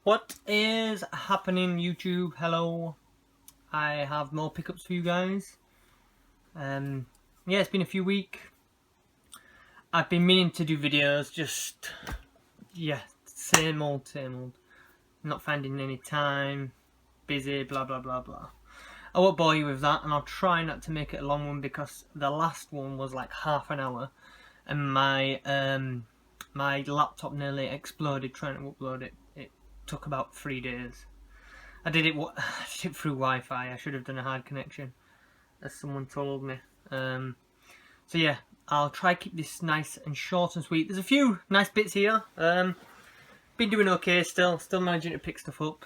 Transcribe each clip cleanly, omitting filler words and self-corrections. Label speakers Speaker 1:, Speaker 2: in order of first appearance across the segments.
Speaker 1: What is happening, YouTube? Hello. I have more pickups for you guys. Yeah, it's been a few weeks. I've been meaning to do videos, just same old, same old. Not finding any time, busy, blah blah blah blah. I won't bore you with that, and I'll try not to make it a long one because the last one was like half an hour, and my laptop nearly exploded trying to upload it. It took about 3 days. I did it through Wi-Fi. I should have done a hard connection, as someone told me. So yeah, I'll try keep this nice and short and sweet. There's a few nice bits here. Been doing okay still managing to pick stuff up.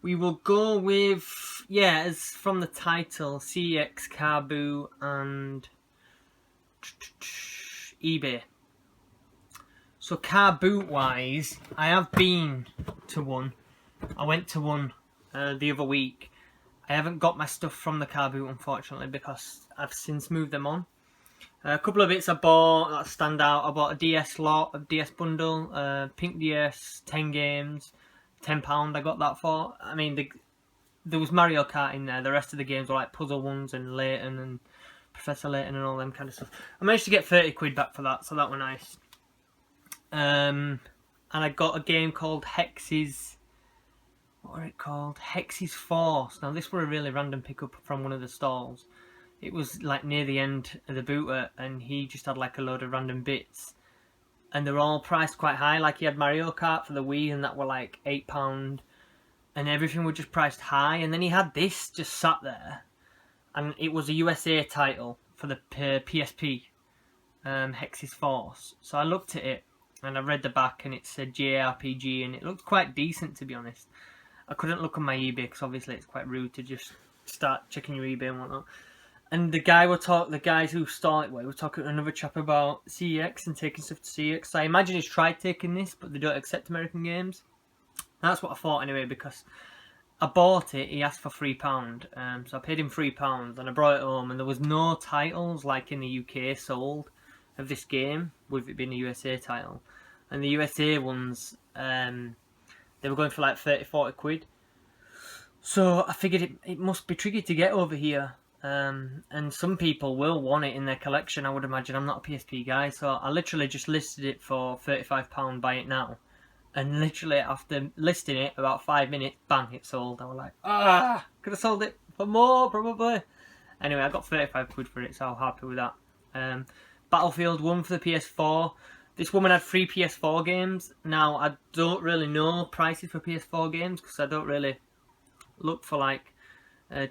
Speaker 1: We will go with, as from the title, CeX, Carbu, and eBay. So car boot wise, I have been to one. I went to one the other week. I haven't got my stuff from the car boot, unfortunately, because I've since moved them on. A couple of bits I bought that stand out. I bought a DS lot, a DS bundle, pink DS, 10 games, £10 I got that for. I mean, there was Mario Kart in there. The rest of the games were like puzzle ones and Layton and Professor Layton and all them kind of stuff. I managed to get 30 quid back for that, so that was nice. And I got a game called Hex's... What were it called? Hex's Force. Now this were a really random pickup from one of the stalls. It was like near the end of the booter, and he just had like a load of random bits. And they're all priced quite high. Like he had Mario Kart for the Wii, and that were like £8. And everything was just priced high. And then he had this just sat there. And it was a USA title for the PSP. Hex's Force. So I looked at it, and I read the back, and it said JRPG, and it looked quite decent, to be honest. I couldn't look on my eBay because obviously it's quite rude to just start checking your eBay and whatnot. And the guys who stole it were talking to another chap about CeX and taking stuff to CeX. So I imagine he's tried taking this, but they don't accept American games. That's what I thought anyway, because I bought it. He asked for £3, so I paid him £3, and I brought it home, and there was no titles like in the UK sold of this game, with it being a USA title. And the USA ones, they were going for like 30-40 quid. So I figured it must be tricky to get over here. And some people will want it in their collection, I would imagine. I'm not a PSP guy, so I literally just listed it for £35, buy it now. And literally after listing it, about 5 minutes, bang, it sold. I was like, could have sold it for more, probably. Anyway, I got 35 quid for it, so I'm happy with that. Battlefield 1 for the PS4. This woman had 3 PS4 games. Now, I don't really know prices for PS4 games, because I don't really look for like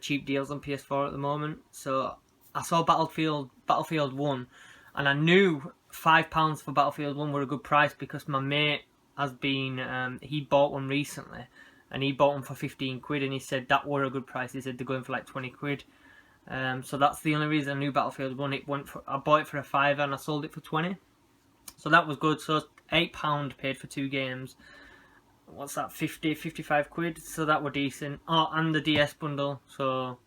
Speaker 1: cheap deals on PS4 at the moment. So I saw Battlefield 1, and I knew £5 for Battlefield 1 were a good price, because my mate has been, he bought one recently, and he bought one for 15 quid, and he said that were a good price. He said they're going for like 20 quid. So that's the only reason I knew Battlefield 1. I bought it for a £5 and I sold it for 20. So that was good. So £8 paid for 2 games. What's that, 55 quid? So that were decent. Oh, and the DS bundle. So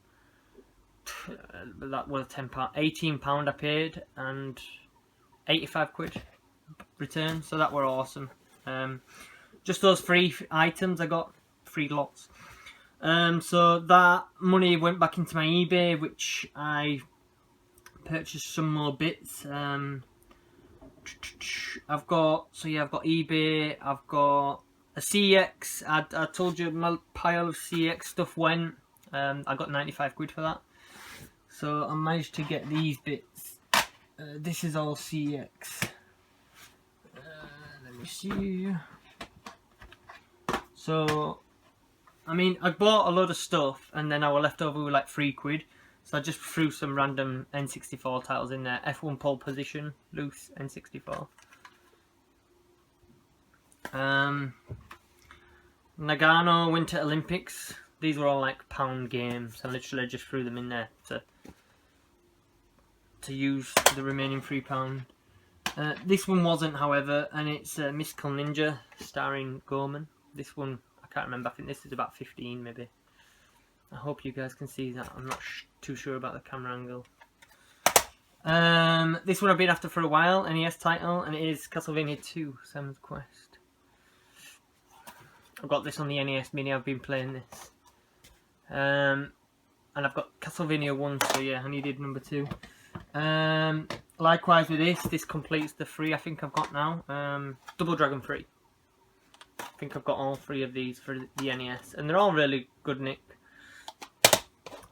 Speaker 1: that was £10. £18 I paid, and 85 quid return. So that were awesome. Just those 3 items I got, 3 lots. So that money went back into my eBay, which I purchased some more bits. I've got eBay, I've got a CeX. I told you my pile of CeX stuff went. I got 95 quid for that. So I managed to get these bits. This is all CeX. Let me see. So, I mean, I bought a load of stuff, and then I was left over with like 3 quid. So I just threw some random N64 titles in there. F1 Pole Position, loose N64. Nagano Winter Olympics. These were all like pound games. I literally just threw them in there to use the remaining £3. This one wasn't, however, and it's Mystical Ninja starring Gorman. This one, I can't remember. I think this is about 15 maybe. I hope you guys can see that. I'm not too sure about the camera angle. This one I've been after for a while, NES title, and it is Castlevania 2, Simon's Quest. I've got this on the NES Mini. I've been playing this. And I've got Castlevania 1, so yeah, I needed number 2. Likewise with this completes the 3 I think I've got now. Double Dragon 3. I think I've got all 3 of these for the NES, and they're all really good, Nick.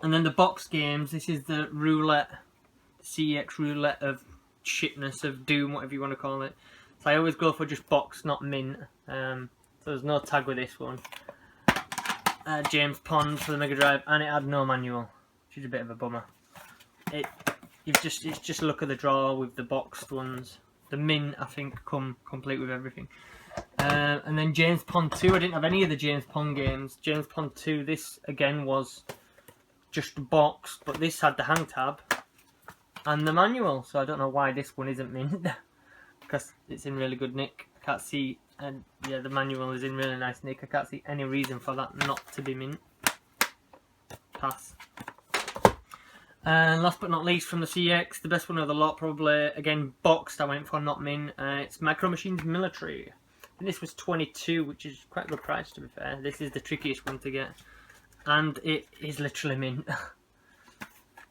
Speaker 1: And then the box games, this is the roulette, CeX roulette of shitness, of doom, whatever you want to call it. So I always go for just box, not mint. So there's no tag with this one. James Pond for the Mega Drive, and it had no manual, which is a bit of a bummer. It's just a look at the drawer with the boxed ones. The mint, I think, come complete with everything. And then James Pond 2, I didn't have any of the James Pond games. James Pond 2, this again was just boxed, but this had the hang tab and the manual, so I don't know why this one isn't mint. Because it's in really good nick. I can't see. And yeah, the manual is in really nice nick. I can't see any reason for that not to be mint. Pass. And last but not least from the CeX, the best one of the lot probably, again boxed I went for, not mint. It's Micro Machines Military. And this was 22, which is quite a good price to be fair. This is the trickiest one to get. And it is literally mint.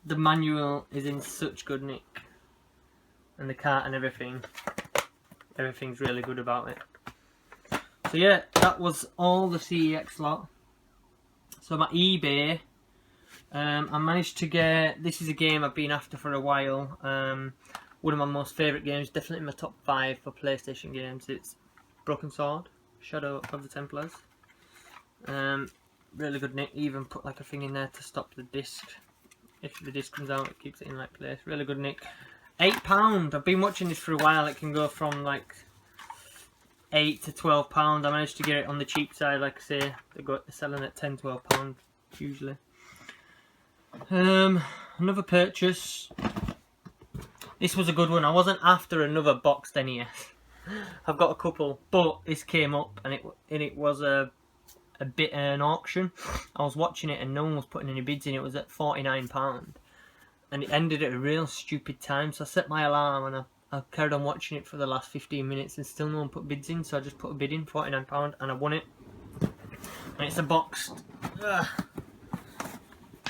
Speaker 1: The manual is in such good nick. And the cart and everything. Everything's really good about it. So yeah, that was all the CeX lot. So my eBay, I managed to get, this is a game I've been after for a while. One of my most favourite games, definitely in my top 5 for PlayStation games. It's Broken Sword, Shadow of the Templars. Really good nick, even put like a thing in there to stop the disc. If the disc comes out, it keeps it in like place. Really good nick. £8. I've been watching this for a while. It can go from like £8 to £12. I managed to get it on the cheap side, like I say. They're selling at £10, £12 usually. Another purchase. This was a good one. I wasn't after another boxed NES. I've got a couple, but this came up and it was a bit an auction. I was watching it and no one was putting any bids in. It was at £49. And it ended at a real stupid time, so I set my alarm and I carried on watching it for the last 15 minutes and still no one put bids in, so I just put a bid in, £49, and I won it. And it's a boxed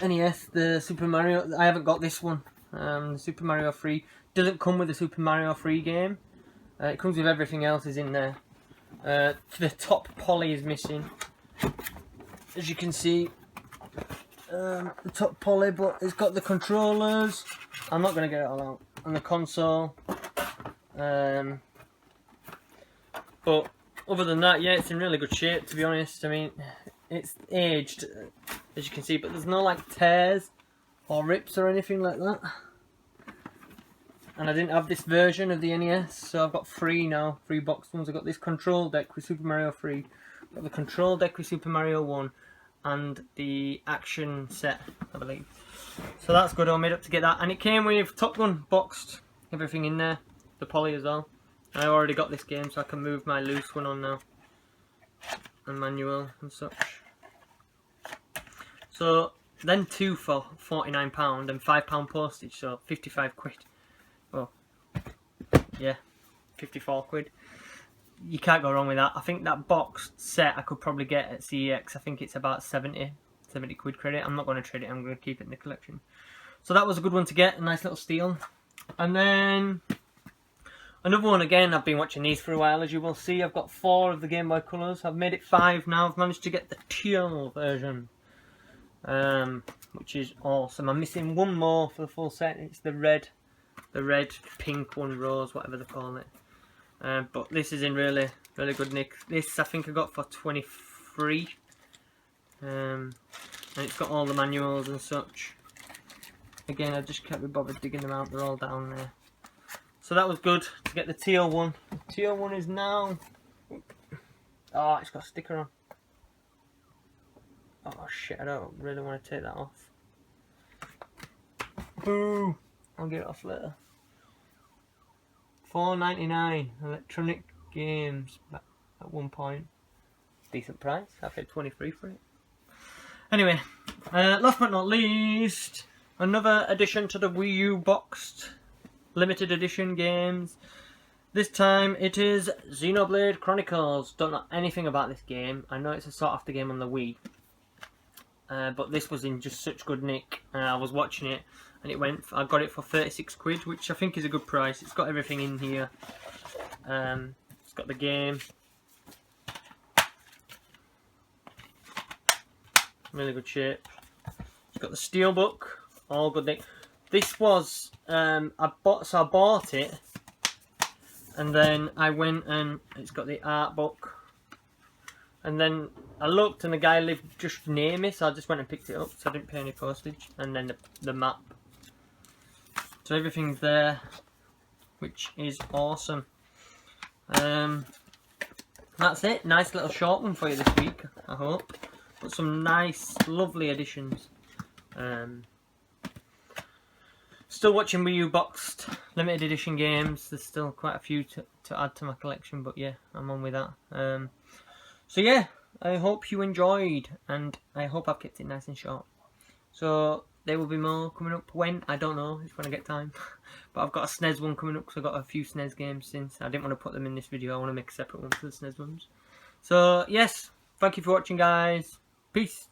Speaker 1: NES, the Super Mario. I haven't got this one. The Super Mario 3 doesn't come with the Super Mario 3 game. It comes with everything else is in there. The top poly is missing, as you can see. The top poly, but it's got the controllers. I'm not going to get it all out. And the console. But other than that, yeah, it's in really good shape, to be honest. I mean, it's aged, as you can see, but there's no like tears or rips or anything like that. And I didn't have this version of the NES, so I've got 3 now, 3 boxed ones. I've got this control deck with Super Mario 3, I've got the control deck with Super Mario 1, and the action set, I believe. So that's good. I made up to get that, and it came with Top Gun boxed, everything in there, the poly as well. I already got this game, so I can move my loose one on now, and manual and such. So then 2 for £49 and £5 postage, so 55 quid. Well, yeah, 54 quid. You can't go wrong with that. I think that boxed set I could probably get at CeX. I think it's about 70 quid credit. I'm not going to trade it. I'm going to keep it in the collection. So that was a good one to get. A nice little steal. And then another one again. I've been watching these for a while, as you will see. I've got 4 of the Game Boy Colors. I've made it 5 now. I've managed to get the teal version, which is awesome. I'm missing one more for the full set. It's the red, pink one, rose, whatever they call it. But this is in really good nick. This I think I got for 23. And it's got all the manuals and such. Again, I just can't be bothered digging them out. They're all down there. So that was good to get the teal one. The teal one is now. Oh, it's got a sticker on. Oh shit! I don't really want to take that off. Boo! I'll get it off later. $4.99 Electronic Games at one point. Decent price. I paid 23 for it. Anyway, last but not least, another addition to the Wii U boxed limited edition games. This time it is Xenoblade Chronicles. Don't know anything about this game. I know it's a sought after game on the Wii. But this was in just such good nick. I was watching it and I got it for 36 quid, which I think is a good price. It's got everything in here. It's got the game. Really good shape. It's got the steelbook. All good nick. This was I bought it, and then I went and it's got the art book. And then I looked and the guy lived just near me, so I just went and picked it up, so I didn't pay any postage. And then the map. So everything's there, which is awesome. That's it. Nice little short one for you this week, I hope. But some nice, lovely additions. Still watching Wii U boxed limited edition games. There's still quite a few to add to my collection, but yeah, I'm on with that. So yeah, I hope you enjoyed, and I hope I've kept it nice and short. So there will be more coming up. When? I don't know. It's when I get time. But I've got a SNES one coming up, because I've got a few SNES games since. I didn't want to put them in this video. I want to make a separate one for the SNES ones. So yes, thank you for watching, guys. Peace.